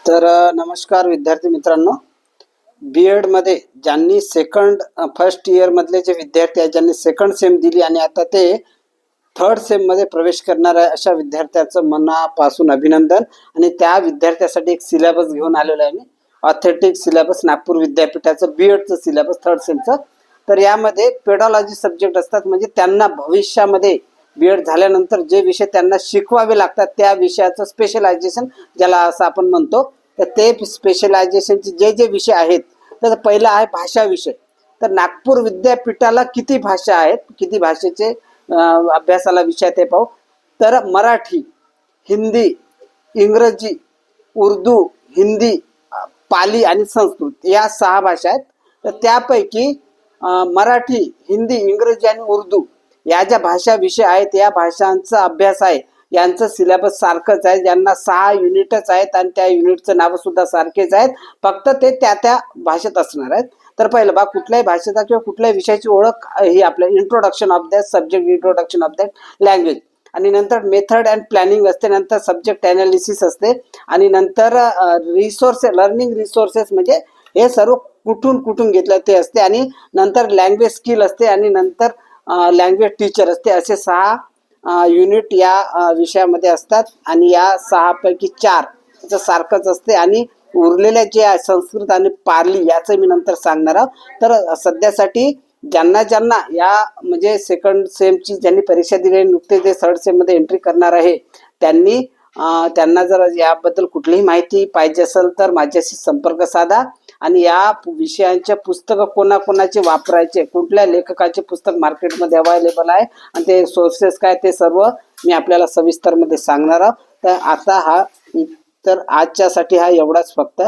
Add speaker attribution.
Speaker 1: नमस्कार विद्यार्थी मित्रांनो, बी एडमध्ये ज्यांनी फर्स्ट इयर मधले जे विद्यार्थी आहेत ज्यांनी सेकंड सेम दिली आणि आता ते थर्ड सेम मध्ये प्रवेश करणार आहे अशा विद्यार्थ्याचं मनापासून अभिनंदन. आणि त्या विद्यार्थ्यासाठी एक सिलेबस घेऊन आलेलो आहे मी, ऑथेंटिक सिलेबस, नागपूर विद्यापीठाचं बी एडचं सिलेबस थर्ड सेमचं. तर यामध्ये पेडॉलॉजी सब्जेक्ट असतात, म्हणजे त्यांना भविष्यामध्ये बी एड झाल्यानंतर जे विषय त्यांना शिकवावे लागतात त्या विषयाचं स्पेशलायझेशन ज्याला असं आपण म्हणतो. तर ते स्पेशलायझेशनचे जे जे विषय आहेत, तर पहिला आहे भाषा विषय. तर नागपूर विद्यापीठाला किती भाषा आहेत, किती भाषेचे अभ्यासाला विषय ते पाहू. तर मराठी, हिंदी, इंग्रजी, उर्दू, हिंदी, पाली आणि संस्कृत या 6 भाषा आहेत. तर त्यापैकी मराठी, हिंदी, इंग्रजी आणि उर्दू या ज्या भाषा विषय आहेत या भाषांचा अभ्यास आहे. यांचं सिलेबस सारखंच आहे, ज्यांना 6 युनिटच आहेत आणि त्या युनिटचं नाव सुद्धा सारखेच आहेत, फक्त ते त्या त्या भाषेत असणार आहेत. तर पहिलं बा, कुठल्याही भाषेचा किंवा कुठल्याही विषयाची ओळख ही आपल्या introduction of that subject, introduction of that language, आणि नंतर मेथड अँड प्लॅनिंग असते, नंतर सब्जेक्ट अनालिसिस असते, आणि नंतर लर्निंग रिसोर्सेस म्हणजे हे सर्व कुठून कुठून घेतलं ते असते, आणि नंतर लँग्वेज स्किल असते, आणि नंतर लँग्वेज टीचर असते. असे 6 युनिट या विषयामध्ये असतात. आणि या 6 पैकी 4 सारखंच असते, आणि उरलेल्या जे आहे संस्कृत आणि पारली याचं मी नंतर सांगणार आहोत. तर सध्यासाठी ज्यांना या म्हणजे सेकंड सेमची ज्यांनी परीक्षा दिली, नुकते जे थर्ड सेम मध्ये एंट्री करणार आहे त्यांना जर याबद्दल कुठलीही माहिती पाहिजे असेल तर माझ्याशी संपर्क साधा. आणि या विषयांचे पुस्तकं कोणाकोणाचे वापरायचे, कुठल्या लेखकाचे पुस्तक मार्केटमध्ये अवेलेबल आहे आणि ते सोर्सेस काय, ते सर्व मी आपल्याला सविस्तर मध्ये सांगणार आहोत. तर आता आजच्यासाठी हा एवढाच फक्त.